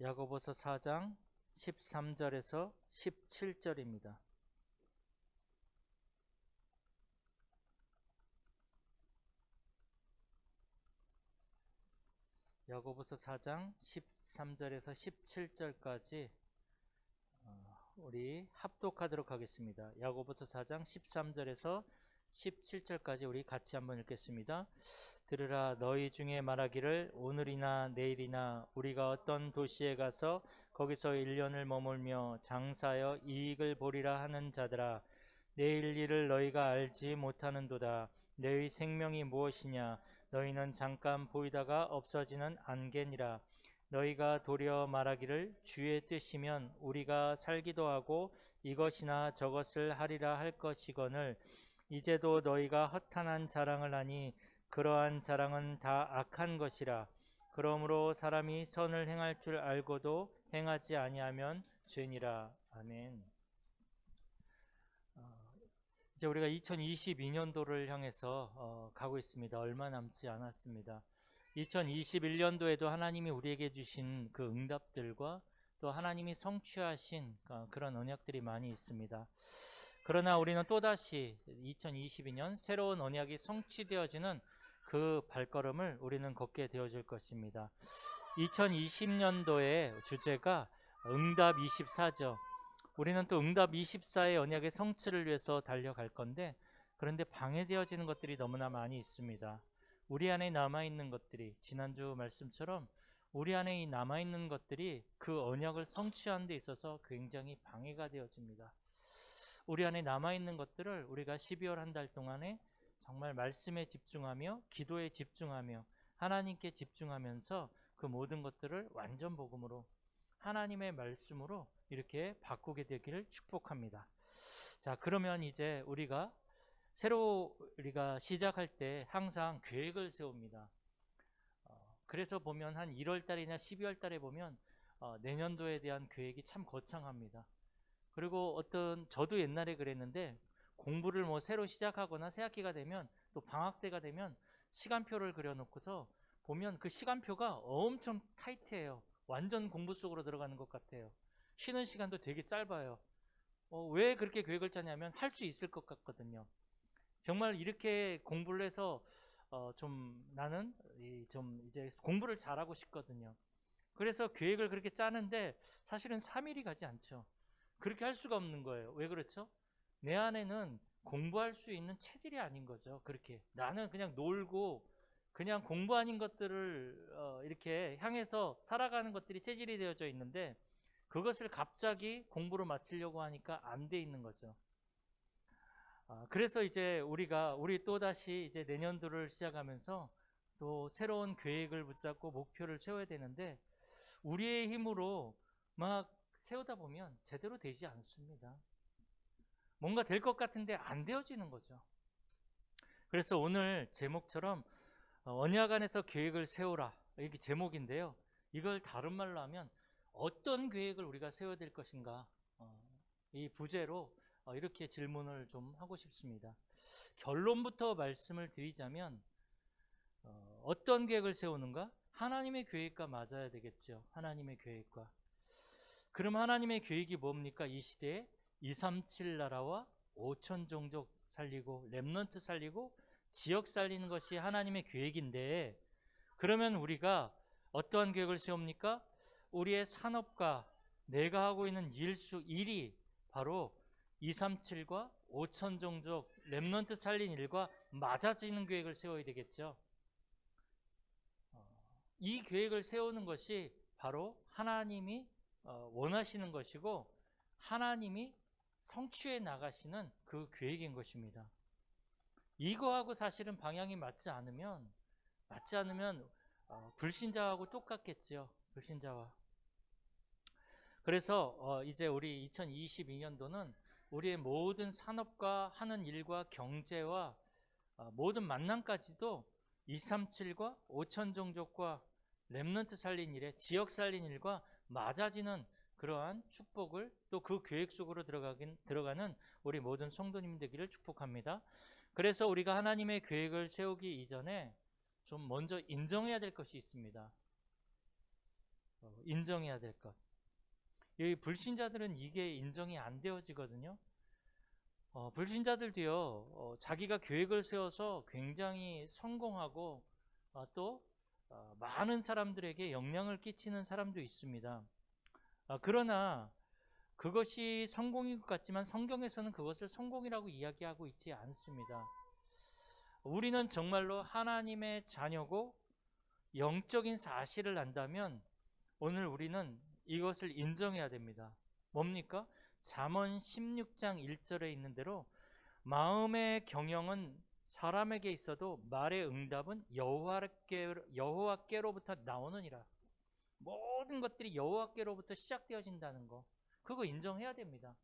야고보서 4장 13절에서 17절입니다. 야고보서 4장 13절에서 17절까지 우리 합독하도록 하겠습니다. 야고보서 4장 13절에서 17절까지 우리 같이 한번 읽겠습니다. 들으라, 너희 중에 말하기를 오늘이나 내일이나 우리가 어떤 도시에 가서 거기서 1년을 머물며 장사하여 이익을 보리라 하는 자들아, 내일 일을 너희가 알지 못하는도다. 너희 생명이 무엇이냐? 너희는 잠깐 보이다가 없어지는 안개니라. 너희가 도리어 말하기를 주의 뜻이면 우리가 살기도 하고 이것이나 저것을 하리라 할 것이거늘, 이제도 너희가 허탄한 자랑을 하니 그러한 자랑은 다 악한 것이라. 그러므로 사람이 선을 행할 줄 알고도 행하지 아니하면 죄니라. 아멘. 이제 우리가 2022년도를 향해서 가고 있습니다. 얼마 남지 않았습니다. 2021년도에도 하나님이 우리에게 주신 그 응답들과 또 하나님이 성취하신 그런 언약들이 많이 있습니다. 그러나 우리는 또다시 2022년 새로운 언약이 성취되어지는 그 발걸음을 우리는 걷게 되어질 것입니다. 2020년도의 주제가 응답 24죠. 우리는 또 응답 24의 언약의 성취를 위해서 달려갈 건데, 그런데 방해되어지는 것들이 너무나 많이 있습니다. 우리 안에 남아있는 것들이, 지난주 말씀처럼 우리 안에 남아있는 것들이 그 언약을 성취하는 데 있어서 굉장히 방해가 되어집니다. 우리 안에 남아있는 것들을 우리가 12월 한 달 동안에 정말 말씀에 집중하며 기도에 집중하며 하나님께 집중하면서 그 모든 것들을 완전 복음으로, 하나님의 말씀으로 이렇게 바꾸게 되기를 축복합니다. 자, 그러면 이제 우리가 시작할 때 항상 계획을 세웁니다. 그래서 보면 한 1월 달이나 12월 달에 보면 내년도에 대한 계획이 참 거창합니다. 그리고 저도 옛날에 그랬는데, 공부를 새로 시작하거나 새 학기가 되면, 또 방학 때가 되면 시간표를 그려놓고서 보면 그 시간표가 엄청 타이트해요. 완전 공부 속으로 들어가는 것 같아요. 쉬는 시간도 되게 짧아요. 왜 그렇게 계획을 짜냐면 할 수 있을 것 같거든요. 정말 이렇게 공부를 해서 나는 이제 공부를 잘하고 싶거든요. 그래서 계획을 그렇게 짜는데 사실은 3일이 가지 않죠. 그렇게 할 수가 없는 거예요. 왜 그렇죠? 내 안에는 공부할 수 있는 체질이 아닌 거죠. 그렇게 나는 그냥 놀고 그냥 공부 아닌 것들을 이렇게 향해서 살아가는 것들이 체질이 되어져 있는데, 그것을 갑자기 공부로 마치려고 하니까 안 돼 있는 거죠. 그래서 이제 우리 또다시 이제 내년도를 시작하면서 또 새로운 계획을 붙잡고 목표를 세워야 되는데, 우리의 힘으로 막 세우다 보면 제대로 되지 않습니다. 뭔가 될 것 같은데 안 되어지는 거죠. 그래서 오늘 제목처럼 언약 안에서 계획을 세우라, 이게 제목인데요. 이걸 다른 말로 하면 어떤 계획을 우리가 세워야 될 것인가, 이 부제로 이렇게 질문을 좀 하고 싶습니다. 결론부터 말씀을 드리자면 어떤 계획을 세우는가? 하나님의 계획과 맞아야 되겠죠. 하나님의 계획과. 그럼 하나님의 계획이 뭡니까? 이 시대에 237 나라와 5천 종족 살리고 렘넌트 살리고 지역 살리는 것이 하나님의 계획인데, 그러면 우리가 어떠한 계획을 세웁니까? 우리의 산업과 내가 하고 있는 일이 바로 237과 5천 종족 렘넌트 살린 일과 맞아지는 계획을 세워야 되겠죠. 이 계획을 세우는 것이 바로 하나님이 원하시는 것이고 하나님이 성취해 나가시는 그 계획인 것입니다. 이거하고 사실은 방향이 맞지 않으면 불신자하고 똑같겠지요. 불신자와. 그래서 이제 우리 2022년도는 우리의 모든 산업과 하는 일과 경제와 모든 만남까지도 237과 5천 종족과 렘넌트 살린 일에 지역 살린 일과 맞아지는 그러한 축복을, 또 그 계획 속으로 들어가는 우리 모든 성도님 되기를 축복합니다. 그래서 우리가 하나님의 계획을 세우기 이전에 좀 먼저 인정해야 될 것이 있습니다. 인정해야 될 것. 이 불신자들은 이게 인정이 안 되어지거든요. 불신자들도요, 자기가 계획을 세워서 굉장히 성공하고 또 많은 사람들에게 영향을 끼치는 사람도 있습니다. 그러나 그것이 성공인 것 같지만 성경에서는 그것을 성공이라고 이야기하고 있지 않습니다. 우리는 정말로 하나님의 자녀고 영적인 사실을 안다면 오늘 우리는 이것을 인정해야 됩니다. 뭡니까? 잠언 16장 1절에 있는 대로 마음의 경영은 사람에게 있어도 말의 응답은 여호와께로부터 나오느니라. 모든 것들이 여호와께로부터 시작되어진다는 거, 그거 인정해야 됩니다.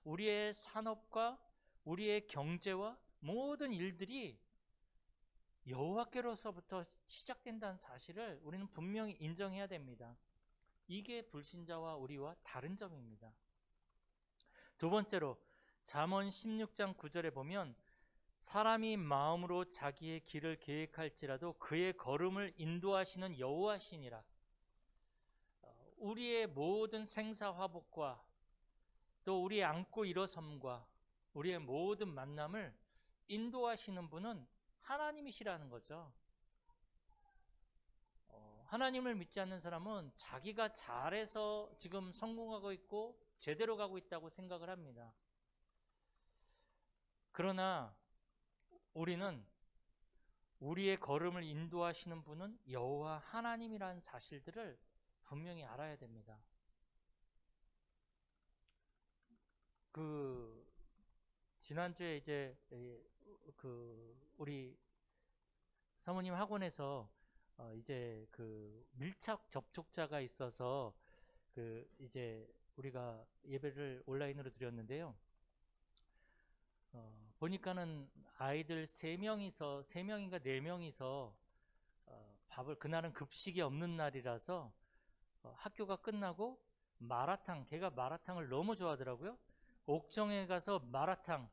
우리의 산업과 우리의 경제와 모든 일들이 여호와께로서부터 시작된다는 사실을 우리는 분명히 인정해야 됩니다. 이게 불신자와 우리와 다른 점입니다. 두 번째로 잠언 16장 9절에 보면 사람이 마음으로 자기의 길을 계획할지라도 그의 걸음을 인도하시는 여호와시니라. 우리의 모든 생사화복과 또 우리의 안고 일어섬과 우리의 모든 만남을 인도하시는 분은 하나님이시라는 거죠. 하나님을 믿지 않는 사람은 자기가 잘해서 지금 성공하고 있고 제대로 가고 있다고 생각을 합니다. 그러나 우리는 우리의 걸음을 인도하시는 분은 여호와 하나님이라는 사실들을 분명히 알아야 됩니다. 지난주에 이제 우리 사모님 학원에서 이제 밀착 접촉자가 있어서 이제 우리가 예배를 온라인으로 드렸는데요. 보니까는 아이들 3명인가 4명이서 밥을, 그날은 급식이 없는 날이라서 학교가 끝나고 걔가 마라탕을 너무 좋아하더라고요. 옥정에 가서 마라탕,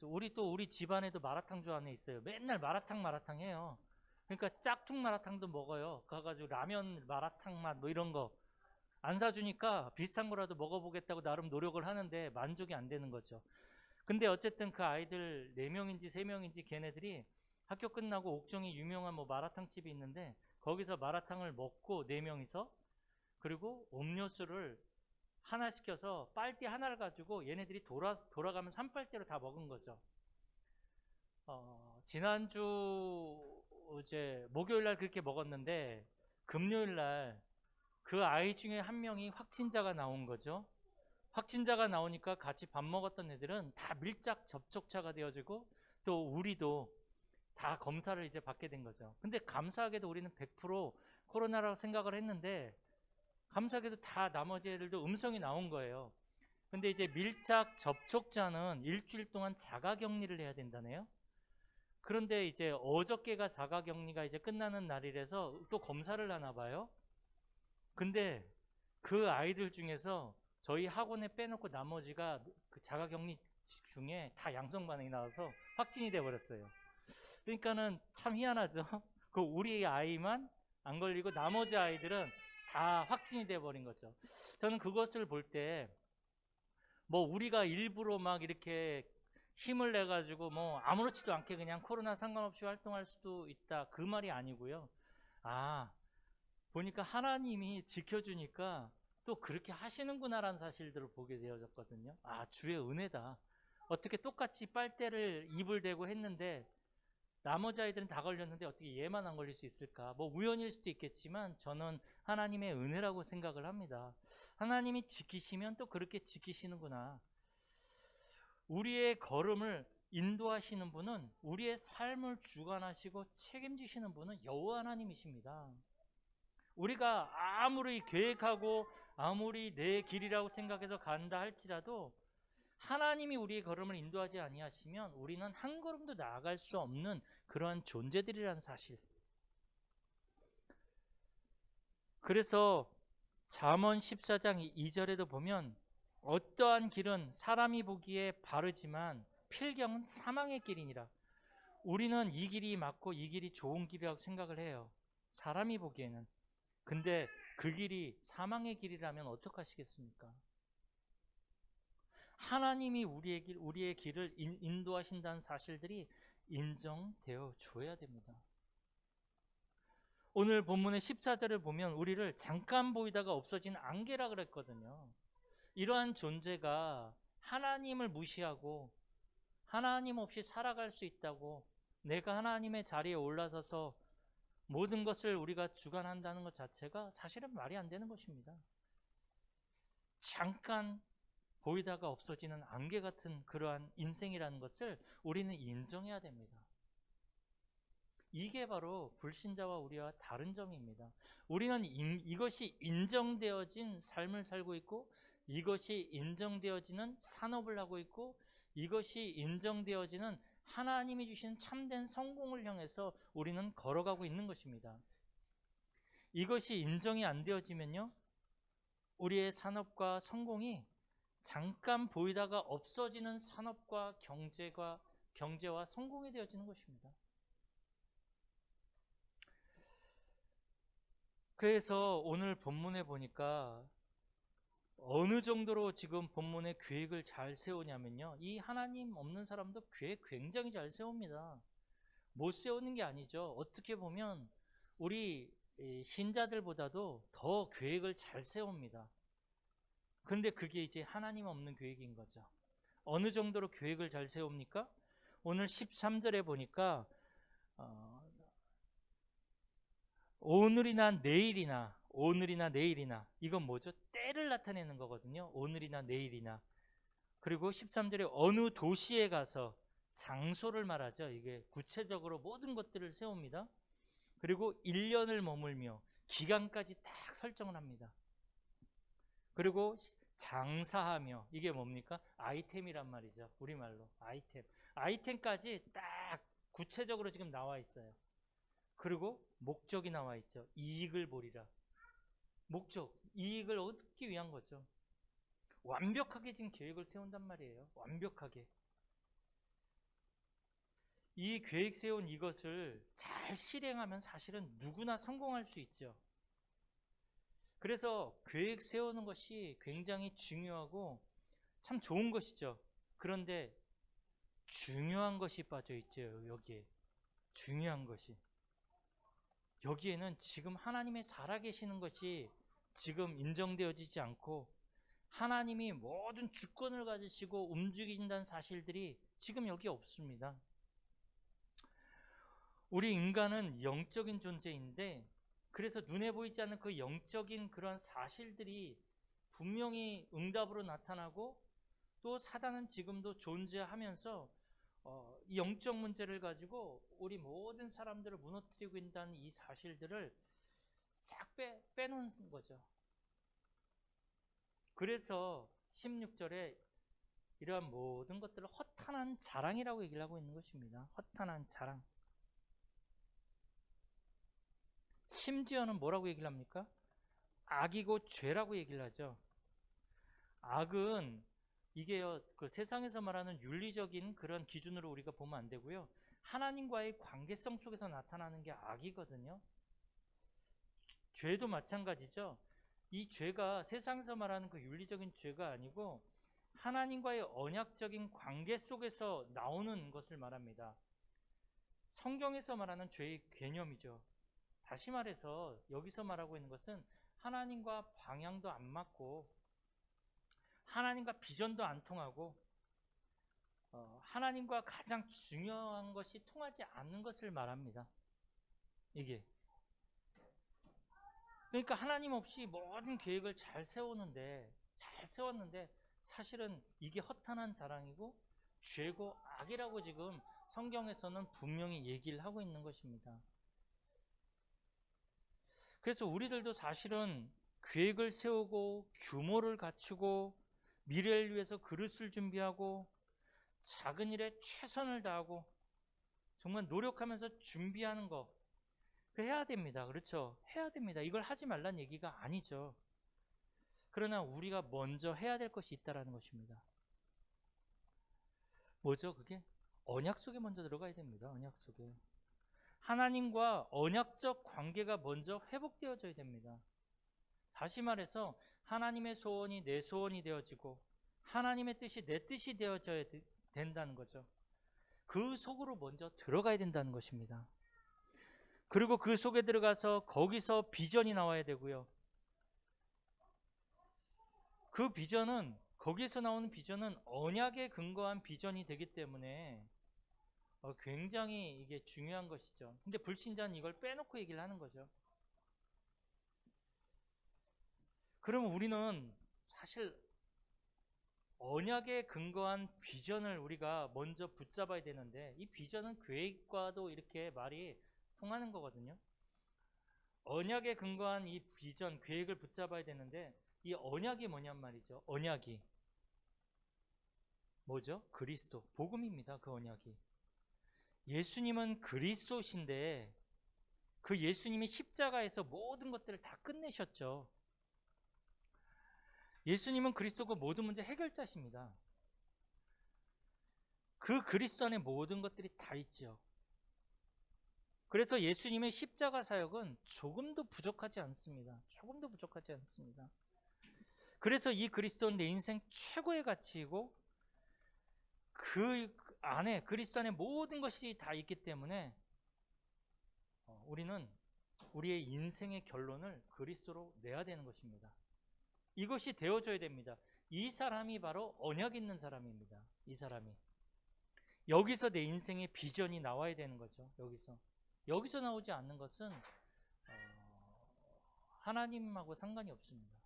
우리 집안에도 마라탕 좋아하는 애 있어요. 맨날 마라탕 해요. 그러니까 짝퉁 마라탕도 먹어요. 가가지고 라면 마라탕 맛 뭐 이런 거 안 사주니까 비슷한 거라도 먹어보겠다고 나름 노력을 하는데 만족이 안 되는 거죠. 근데 어쨌든 그 아이들 4명인지 3명인지 걔네들이 학교 끝나고 옥정에 유명한 마라탕집이 있는데 거기서 마라탕을 먹고 4명이서, 그리고 음료수를 하나 시켜서 빨대 하나를 가지고 얘네들이 돌아가면 3빨대로 다 먹은 거죠. 지난주 이제 목요일 날 그렇게 먹었는데 금요일 날 그 아이 중에 한 명이 확진자가 나온 거죠. 확진자가 나오니까 같이 밥 먹었던 애들은 다 밀착 접촉자가 되어지고 또 우리도 다 검사를 이제 받게 된 거죠. 근데 감사하게도 우리는 100% 코로나라고 생각을 했는데 감사하게도 다 나머지 애들도 음성이 나온 거예요. 근데 이제 밀착 접촉자는 일주일 동안 자가격리를 해야 된다네요. 그런데 이제 어저께가 자가격리가 이제 끝나는 날이라서 또 검사를 하나 봐요. 근데 그 아이들 중에서 저희 학원에 빼놓고 나머지가 그 자가격리 중에 다 양성 반응이 나와서 확진이 돼 버렸어요. 그러니까는 참 희한하죠. 우리 아이만 안 걸리고 나머지 아이들은 다 확진이 돼 버린 거죠. 저는 그것을 볼 때 우리가 일부러 막 이렇게 힘을 내 가지고 아무렇지도 않게 그냥 코로나 상관없이 활동할 수도 있다, 그 말이 아니고요. 보니까 하나님이 지켜주니까 또 그렇게 하시는구나라는 사실들을 보게 되어졌거든요. 주의 은혜다. 어떻게 똑같이 빨대를 입을 대고 했는데 나머지 아이들은 다 걸렸는데 어떻게 얘만 안 걸릴 수 있을까? 우연일 수도 있겠지만 저는 하나님의 은혜라고 생각을 합니다. 하나님이 지키시면 또 그렇게 지키시는구나. 우리의 걸음을 인도하시는 분은, 우리의 삶을 주관하시고 책임지시는 분은 여호와 하나님이십니다. 우리가 아무리 계획하고 아무리 내 길이라고 생각해서 간다 할지라도 하나님이 우리의 걸음을 인도하지 아니하시면 우리는 한 걸음도 나아갈 수 없는 그러한 존재들이라는 사실. 그래서 잠언 14장 2절에도 보면 어떠한 길은 사람이 보기에 바르지만 필경은 사망의 길이니라. 우리는 이 길이 맞고 이 길이 좋은 길이라고 생각을 해요, 사람이 보기에는. 근데 그 길이 사망의 길이라면 어떡하시겠습니까? 하나님이 우리의 길을 인도하신다는 사실들이 인정되어 줘야 됩니다. 오늘 본문의 14절을 보면 우리를 잠깐 보이다가 없어진 안개라 그랬거든요. 이러한 존재가 하나님을 무시하고 하나님 없이 살아갈 수 있다고, 내가 하나님의 자리에 올라서서 모든 것을 우리가 주관한다는 것 자체가 사실은 말이 안 되는 것입니다. 잠깐 보이다가 없어지는 안개 같은 그러한 인생이라는 것을 우리는 인정해야 됩니다. 이게 바로 불신자와 우리와 다른 점입니다. 우리는 이것이 인정되어진 삶을 살고 있고, 이것이 인정되어지는 산업을 하고 있고, 이것이 인정되어지는 하나님이 주신 참된 성공을 향해서 우리는 걸어가고 있는 것입니다. 이것이 인정이 안 되어지면요, 우리의 산업과 성공이 잠깐 보이다가 없어지는 산업과 경제와 성공이 되어지는 것입니다. 그래서 오늘 본문에 보니까 어느 정도로 지금 본문의 계획을 잘 세우냐면요, 이 하나님 없는 사람도 계획 굉장히 잘 세웁니다. 못 세우는 게 아니죠. 어떻게 보면 우리 신자들보다도 더 계획을 잘 세웁니다. 그런데 그게 이제 하나님 없는 계획인 거죠. 어느 정도로 계획을 잘 세웁니까? 오늘 13절에 보니까 오늘이나 내일이나 이건 뭐죠? 때를 나타내는 거거든요. 오늘이나 내일이나. 그리고 13절에 어느 도시에 가서, 장소를 말하죠. 이게 구체적으로 모든 것들을 세웁니다. 그리고 1년을 머물며 기간까지 딱 설정을 합니다. 그리고 장사하며, 이게 뭡니까? 아이템이란 말이죠. 우리말로 아이템까지 딱 구체적으로 지금 나와 있어요. 그리고 목적이 나와 있죠. 이익을 보리라. 목적, 이익을 얻기 위한 거죠. 완벽하게 지금 계획을 세운단 말이에요. 완벽하게. 이 계획 세운 이것을 잘 실행하면 사실은 누구나 성공할 수 있죠. 그래서 계획 세우는 것이 굉장히 중요하고 참 좋은 것이죠. 그런데 중요한 것이 빠져 있죠. 여기에 중요한 것이, 여기에는 지금 하나님의 살아계시는 것이 지금 인정되어지지 않고, 하나님이 모든 주권을 가지시고 움직이신다는 사실들이 지금 여기 없습니다. 우리 인간은 영적인 존재인데, 그래서 눈에 보이지 않는 그 영적인 그런 사실들이 분명히 응답으로 나타나고, 또 사단은 지금도 존재하면서 이 영적 문제를 가지고 우리 모든 사람들을 무너뜨리고 있다는 이 사실들을 싹 빼놓은 거죠. 그래서 16절에 이러한 모든 것들을 허탄한 자랑이라고 얘기를 하고 있는 것입니다. 허탄한 자랑. 심지어는 뭐라고 얘기를 합니까? 악이고 죄라고 얘기를 하죠. 악은 이게요, 그 세상에서 말하는 윤리적인 그런 기준으로 우리가 보면 안 되고요, 하나님과의 관계성 속에서 나타나는 게 악이거든요. 죄도 마찬가지죠. 이 죄가 세상에서 말하는 그 윤리적인 죄가 아니고 하나님과의 언약적인 관계 속에서 나오는 것을 말합니다. 성경에서 말하는 죄의 개념이죠. 다시 말해서 여기서 말하고 있는 것은 하나님과 방향도 안 맞고, 하나님과 비전도 안 통하고, 하나님과 가장 중요한 것이 통하지 않는 것을 말합니다. 이게 그러니까 하나님 없이 모든 계획을 잘 세웠는데 사실은 이게 허탄한 자랑이고 죄고 악이라고 지금 성경에서는 분명히 얘기를 하고 있는 것입니다. 그래서 우리들도 사실은 계획을 세우고 규모를 갖추고 미래를 위해서 그릇을 준비하고 작은 일에 최선을 다하고 정말 노력하면서 준비하는 거, 해야 됩니다. 그렇죠? 해야 됩니다. 이걸 하지 말란 얘기가 아니죠. 그러나 우리가 먼저 해야 될 것이 있다는 것입니다. 뭐죠 그게? 언약 속에 먼저 들어가야 됩니다. 언약 속에. 하나님과 언약적 관계가 먼저 회복되어져야 됩니다. 다시 말해서 하나님의 소원이 내 소원이 되어지고 하나님의 뜻이 내 뜻이 되어져야 된다는 거죠. 그 속으로 먼저 들어가야 된다는 것입니다. 그리고 그 속에 들어가서 거기서 비전이 나와야 되고요. 그 비전은, 거기에서 나오는 비전은 언약에 근거한 비전이 되기 때문에 굉장히 이게 중요한 것이죠. 근데 불신자는 이걸 빼놓고 얘기를 하는 거죠. 그러면 우리는 사실 언약에 근거한 비전을 우리가 먼저 붙잡아야 되는데, 이 비전은 계획과도 이렇게 말이 통하는 거거든요. 언약에 근거한 이 비전, 계획을 붙잡아야 되는데, 이 언약이 뭐냔 말이죠. 언약이 뭐죠? 그리스도, 복음입니다. 그 언약이. 예수님은 그리스도신데 그 예수님이 십자가에서 모든 것들을 다 끝내셨죠. 예수님은 그리스도고 모든 문제 해결자십니다. 그 그리스도 안에 모든 것들이 다 있죠. 그래서 예수님의 십자가 사역은 조금도 부족하지 않습니다. 조금도 부족하지 않습니다. 그래서 이 그리스도는 내 인생 최고의 가치이고 그 안에, 그리스도 안에 모든 것이 다 있기 때문에 우리는 우리의 인생의 결론을 그리스도로 내야 되는 것입니다. 이것이 되어져야 됩니다. 이 사람이 바로 언약 있는 사람입니다. 이 사람이. 여기서 내 인생의 비전이 나와야 되는 거죠. 여기서 나오지 않는 것은 하나님하고 상관이 없습니다.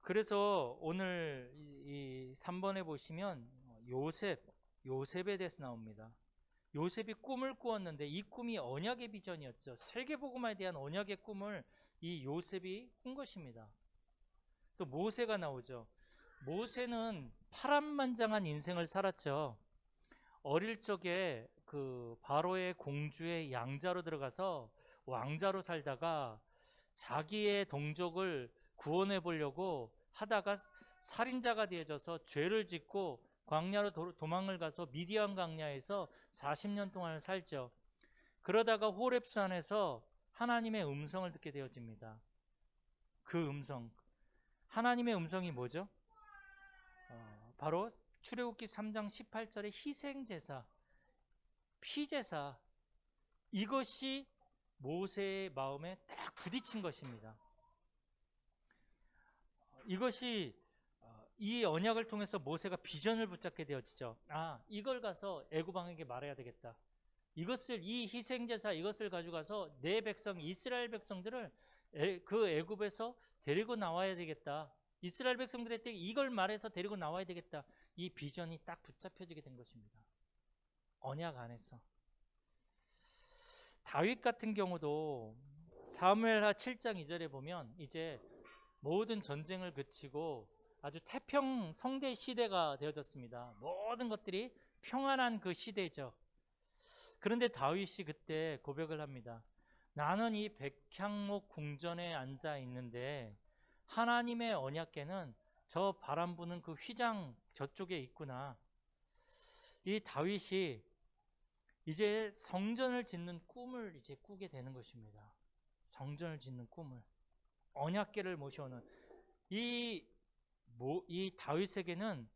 그래서 오늘 이 3번에 보시면 요셉에 대해서 나옵니다. 요셉이 꿈을 꾸었는데 이 꿈이 언약의 비전이었죠. 세계복음화에 대한 언약의 꿈을 이 요셉이 꾼 것입니다. 또 모세가 나오죠. 모세는 파란만장한 인생을 살았죠. 어릴 적에 그 바로의 공주의 양자로 들어가서 왕자로 살다가 자기의 동족을 구원해 보려고 하다가 살인자가 되어져서 죄를 짓고 광야로 도망을 가서 미디안 광야에서 40년 동안 살죠. 그러다가 호렙산에서 하나님의 음성을 듣게 되어집니다. 그 음성, 하나님의 음성이 뭐죠? 바로 출애굽기 3장 18절의 희생제사, 피제사, 이것이 모세의 마음에 딱 부딪힌 것입니다. 이것이 이 언약을 통해서 모세가 비전을 붙잡게 되어지죠. 이걸 가서 애굽 왕에게 말해야 되겠다. 이 희생제사 이것을 가져가서 내 백성 이스라엘 백성들을 그 애굽에서 데리고 나와야 되겠다. 이스라엘 백성들한테 이걸 말해서 데리고 나와야 되겠다. 이 비전이 딱 붙잡혀지게 된 것입니다. 언약 안에서. 다윗 같은 경우도 사무엘하 7장 2절에 보면 이제 모든 전쟁을 그치고 아주 태평 성대 시대가 되어졌습니다. 모든 것들이 평안한 그 시대죠. 그런데 다윗이 그때 고백을 합니다. 나는 이 백향목 궁전에 앉아 있는데 하나님의 언약궤는 저 바람 부는 그 휘장 저쪽에 있구나. 이 다윗이 이제 성전을 짓는 꿈을 이제 꾸게 되는 것입니다. 성전을 짓는 꿈을. 언약궤를 모셔오는 이 다윗에게는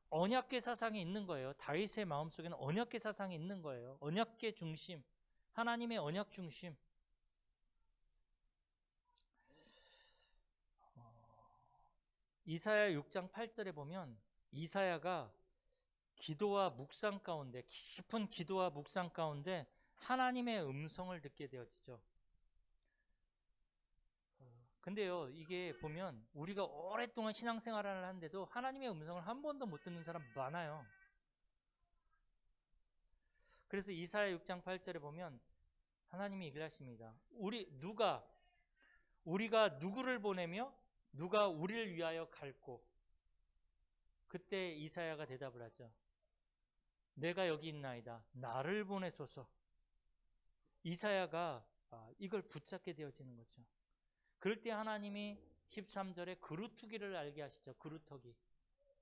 언약궤 사상이 있는 거예요. 다윗의 마음속에는 언약궤 사상이 있는 거예요. 언약궤 중심, 하나님의 언약 중심. 이사야 6장 8절에 보면 이사야가 기도와 묵상 가운데, 깊은 기도와 묵상 가운데 하나님의 음성을 듣게 되어지죠. 근데요, 이게 보면 우리가 오랫동안 신앙생활을 하는데도 하나님의 음성을 한 번도 못 듣는 사람 많아요. 그래서 이사야 6장 8절에 보면 하나님이 얘기를 하십니다. 우리가 누구를 보내며 누가 우리를 위하여 갈고. 그때 이사야가 대답을 하죠. 내가 여기 있나이다. 나를 보내소서. 이사야가 이걸 붙잡게 되어지는 거죠. 그럴 때 하나님이 13절에 그루터기를 알게 하시죠.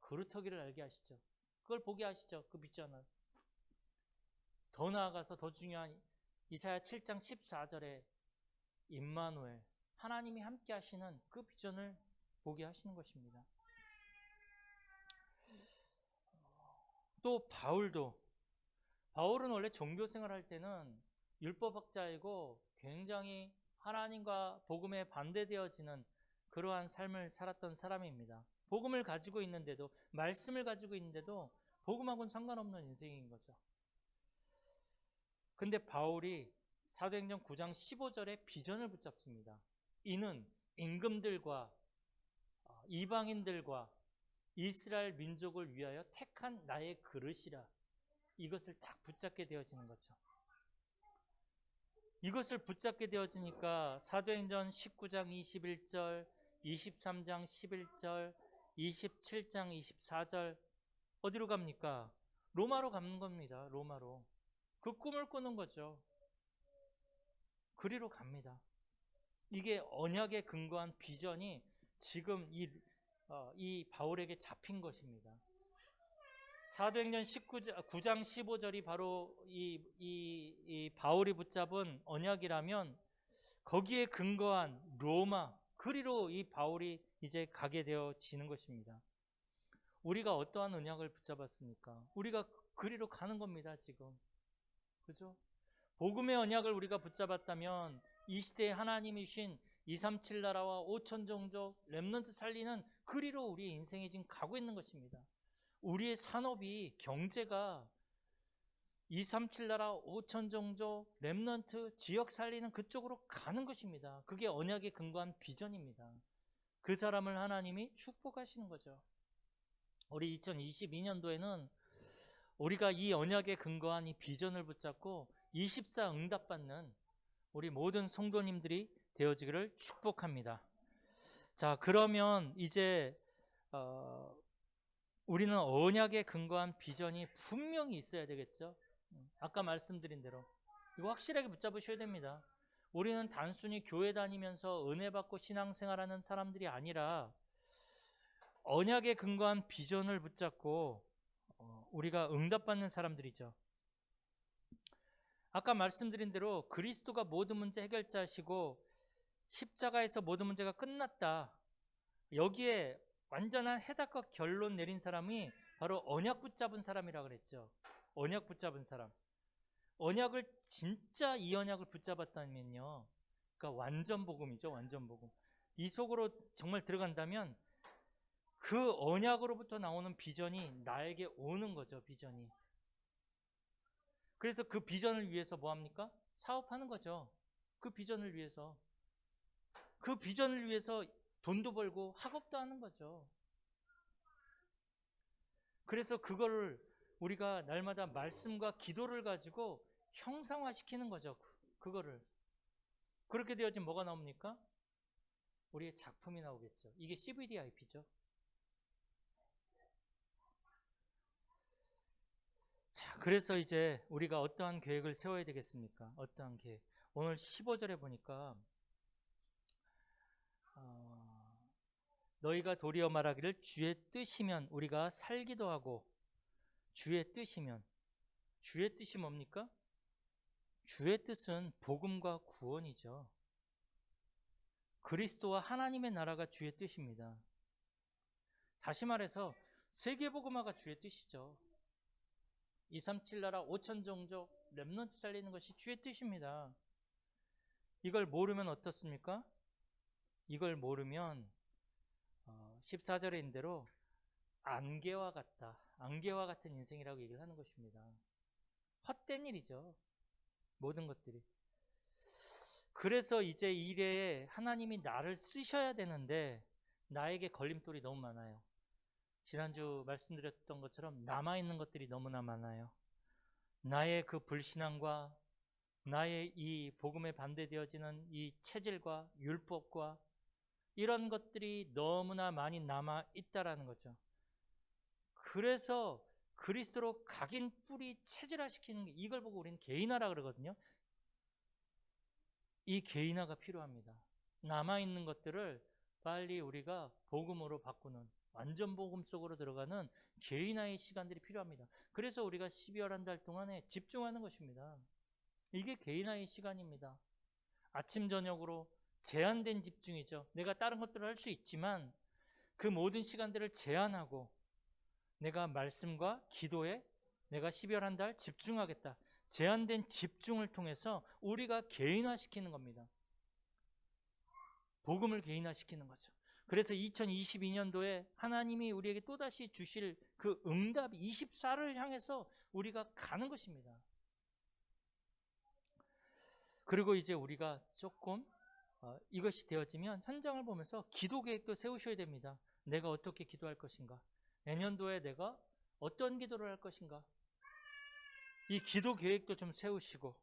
그루터기를 알게 하시죠. 그걸 보게 하시죠. 그 비전을. 더 나아가서 더 중요한 이사야 7장 14절에 임마누엘, 하나님이 함께 하시는 그 비전을 보게 하시는 것입니다. 또 바울은 원래 종교 생활할 때는 율법학자이고 굉장히 하나님과 복음에 반대되어지는 그러한 삶을 살았던 사람입니다. 복음을 가지고 있는데도, 말씀을 가지고 있는데도 복음하고는 상관없는 인생인 거죠. 근데 바울이 사도행전 9장 15절에 비전을 붙잡습니다. 이는 임금들과 이방인들과 이스라엘 민족을 위하여 택한 나의 그릇이라. 이것을 딱 붙잡게 되어지는 거죠. 이것을 붙잡게 되어지니까 사도행전 19장 21절, 23장 11절, 27장 24절 어디로 갑니까? 로마로 가는 겁니다. 로마로. 그 꿈을 꾸는 거죠. 그리로 갑니다. 이게 언약에 근거한 비전이 지금 이 바울에게 잡힌 것입니다. 사도행전 9장 15절이 바로 이 바울이 붙잡은 언약이라면 거기에 근거한 로마, 그리로 이 바울이 이제 가게 되어지는 것입니다. 우리가 어떠한 언약을 붙잡았습니까? 우리가 그리로 가는 겁니다, 지금. 그죠? 복음의 언약을 우리가 붙잡았다면 이 시대에 하나님이 주신 237 나라와 5천 종족 렘넌트 살리는 그리로 우리의 인생이 지금 가고 있는 것입니다. 우리의 산업이, 경제가 237 나라 5천 종족 렘넌트 지역 살리는 그쪽으로 가는 것입니다. 그게 언약에 근거한 비전입니다. 그 사람을 하나님이 축복하시는 거죠. 우리 2022년도에는 우리가 이 언약에 근거한 이 비전을 붙잡고 24 응답받는 우리 모든 성도님들이 되어지기를 축복합니다. 자, 그러면 이제 우리는 언약에 근거한 비전이 분명히 있어야 되겠죠. 아까 말씀드린 대로 이거 확실하게 붙잡으셔야 됩니다. 우리는 단순히 교회 다니면서 은혜 받고 신앙생활하는 사람들이 아니라 언약에 근거한 비전을 붙잡고 우리가 응답받는 사람들이죠. 아까 말씀드린 대로 그리스도가 모든 문제 해결자시고 십자가에서 모든 문제가 끝났다. 여기에 완전한 해답과 결론 내린 사람이 바로 언약 붙잡은 사람이라고 그랬죠. 언약 붙잡은 사람. 언약을 진짜 이 언약을 붙잡았다면요. 그러니까 완전 복음이죠. 완전 복음. 이 속으로 정말 들어간다면 그 언약으로부터 나오는 비전이 나에게 오는 거죠. 비전이. 그래서 그 비전을 위해서 뭐 합니까? 사업하는 거죠. 그 비전을 위해서. 그 비전을 위해서 돈도 벌고 학업도 하는 거죠. 그래서 그거를 우리가 날마다 말씀과 기도를 가지고 형상화시키는 거죠. 그거를. 그렇게 되어지면 뭐가 나옵니까? 우리의 작품이 나오겠죠. 이게 CVDIP죠. 자, 그래서 이제 우리가 어떠한 계획을 세워야 되겠습니까? 어떠한 계획. 오늘 15절에 보니까 너희가 도리어 말하기를 주의 뜻이면 우리가 살기도 하고, 주의 뜻이면, 주의 뜻이 뭡니까? 주의 뜻은 복음과 구원이죠. 그리스도와 하나님의 나라가 주의 뜻입니다. 다시 말해서 세계복음화가 주의 뜻이죠. 237 나라 5천 종족 렘넌트 살리는 것이 주의 뜻입니다. 이걸 모르면 어떻습니까? 이걸 모르면 14절인 대로 안개와 같다. 안개와 같은 인생이라고 얘기를 하는 것입니다. 헛된 일이죠. 모든 것들이. 그래서 이제 이래에 하나님이 나를 쓰셔야 되는데 나에게 걸림돌이 너무 많아요. 지난주 말씀드렸던 것처럼 남아있는 것들이 너무나 많아요. 나의 그 불신앙과 나의 이 복음에 반대되어지는 이 체질과 율법과 이런 것들이 너무나 많이 남아있다라는 거죠. 그래서 그리스도로 각인 뿌리 체질화시키는 게, 이걸 보고 우리는 개인화라 그러거든요. 이 개인화가 필요합니다. 남아있는 것들을 빨리 우리가 복음으로 바꾸는, 완전 복음 속으로 들어가는 개인화의 시간들이 필요합니다. 그래서 우리가 12월 한 달 동안에 집중하는 것입니다. 이게 개인화의 시간입니다. 아침 저녁으로 제한된 집중이죠. 내가 다른 것들을 할 수 있지만 그 모든 시간들을 제한하고 내가 말씀과 기도에 내가 12월 한 달 집중하겠다. 제한된 집중을 통해서 우리가 개인화시키는 겁니다. 복음을 개인화시키는 거죠. 그래서 2022년도에 하나님이 우리에게 또다시 주실 그 응답 24를 향해서 우리가 가는 것입니다. 그리고 이제 우리가 조금 이것이 되어지면 현장을 보면서 기도 계획도 세우셔야 됩니다. 내가 어떻게 기도할 것인가? 내년도에 내가 어떤 기도를 할 것인가? 이 기도 계획도 좀 세우시고,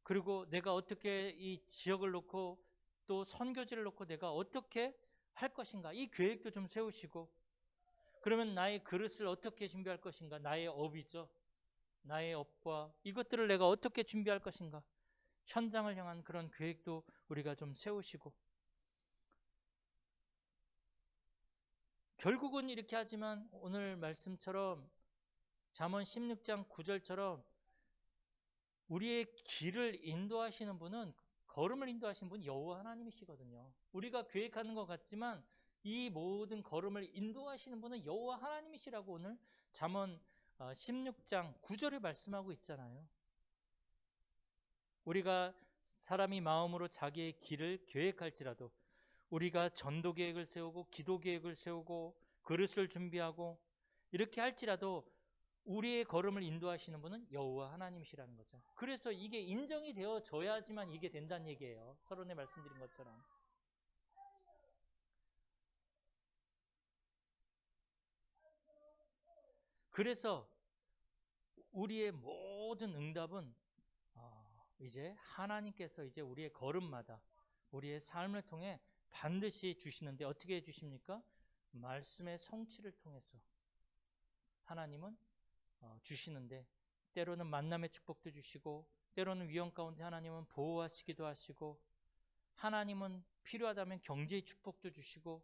그리고 내가 어떻게 이 지역을 놓고 또 선교지를 놓고 내가 어떻게 할 것인가? 이 계획도 좀 세우시고, 그러면 나의 그릇을 어떻게 준비할 것인가? 나의 업이죠. 나의 업과 이것들을 내가 어떻게 준비할 것인가? 현장을 향한 그런 계획도 우리가 좀 세우시고, 결국은 이렇게 하지만 오늘 말씀처럼 잠언 16장 9절처럼 우리의 길을 인도하시는 분은, 걸음을 인도하시는 분은 여호와 하나님이시거든요. 우리가 계획하는 것 같지만 이 모든 걸음을 인도하시는 분은 여호와 하나님이시라고 오늘 잠언 16장 9절에 말씀하고 있잖아요. 우리가 사람이 마음으로 자기의 길을 계획할지라도, 우리가 전도 계획을 세우고 기도 계획을 세우고 그릇을 준비하고 이렇게 할지라도 우리의 걸음을 인도하시는 분은 여호와 하나님이시라는 거죠. 그래서 이게 인정이 되어져야지만 이게 된다는 얘기예요. 서론에 말씀드린 것처럼. 그래서 우리의 모든 응답은 이제 하나님께서 이제 우리의 걸음마다 우리의 삶을 통해 반드시 주시는데, 어떻게 해주십니까? 말씀의 성취를 통해서 하나님은 주시는데, 때로는 만남의 축복도 주시고, 때로는 위험 가운데 하나님은 보호하시기도 하시고, 하나님은 필요하다면 경제의 축복도 주시고,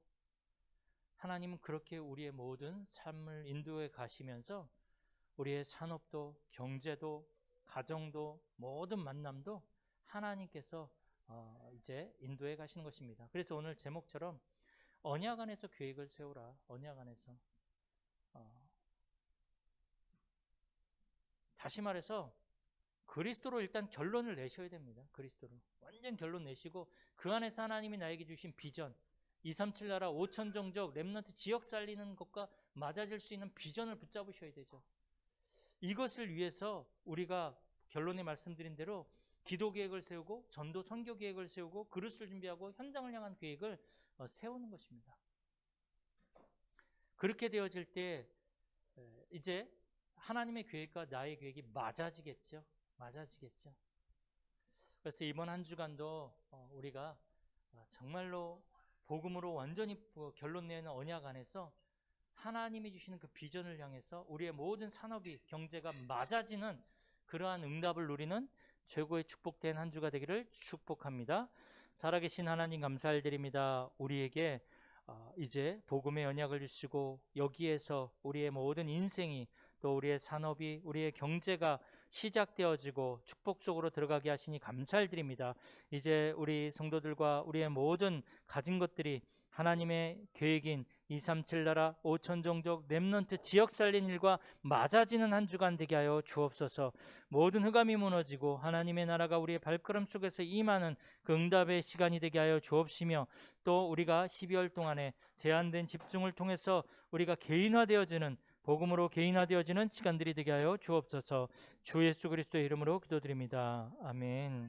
하나님은 그렇게 우리의 모든 삶을 인도해 가시면서 우리의 산업도 경제도 가정도 모든 만남도 하나님께서 이제 인도해 가시는 것입니다. 그래서 오늘 제목처럼 언약 안에서 계획을 세우라. 언약 안에서. 다시 말해서 그리스도로 일단 결론을 내셔야 됩니다. 그리스도로 완전 결론 내시고, 그 안에서 하나님이 나에게 주신 비전, 237 나라 5천 종족 렘넌트 지역 살리는 것과 맞아질 수 있는 비전을 붙잡으셔야 되죠. 이것을 위해서 우리가 결론에 말씀드린 대로 기도 계획을 세우고 전도 선교 계획을 세우고 그릇을 준비하고 현장을 향한 계획을 세우는 것입니다. 그렇게 되어질 때 이제 하나님의 계획과 나의 계획이 맞아지겠죠. 맞아지겠죠. 그래서 이번 한 주간도 우리가 정말로 복음으로 완전히 결론 내는 언약 안에서 하나님이 주시는 그 비전을 향해서 우리의 모든 산업이 경제가 맞아지는 그러한 응답을 누리는 최고의 축복된 한 주가 되기를 축복합니다. 살아계신 하나님 감사드립니다. 우리에게 이제 복음의 언약을 주시고, 여기에서 우리의 모든 인생이, 또 우리의 산업이, 우리의 경제가 시작되어지고 축복 속으로 들어가게 하시니 감사드립니다. 이제 우리 성도들과 우리의 모든 가진 것들이 하나님의 계획인 237 나라 5천 종족 렘넌트 지역 살린 일과 맞아지는 한 주간 되게 하여 주옵소서. 모든 흑암이 무너지고 하나님의 나라가 우리의 발걸음 속에서 임하는 그 응답의 시간이 되게 하여 주옵시며, 또 우리가 12월 동안에 제한된 집중을 통해서 우리가 개인화되어지는, 복음으로 개인화되어지는 시간들이 되게 하여 주옵소서. 주 예수 그리스도의 이름으로 기도드립니다. 아멘.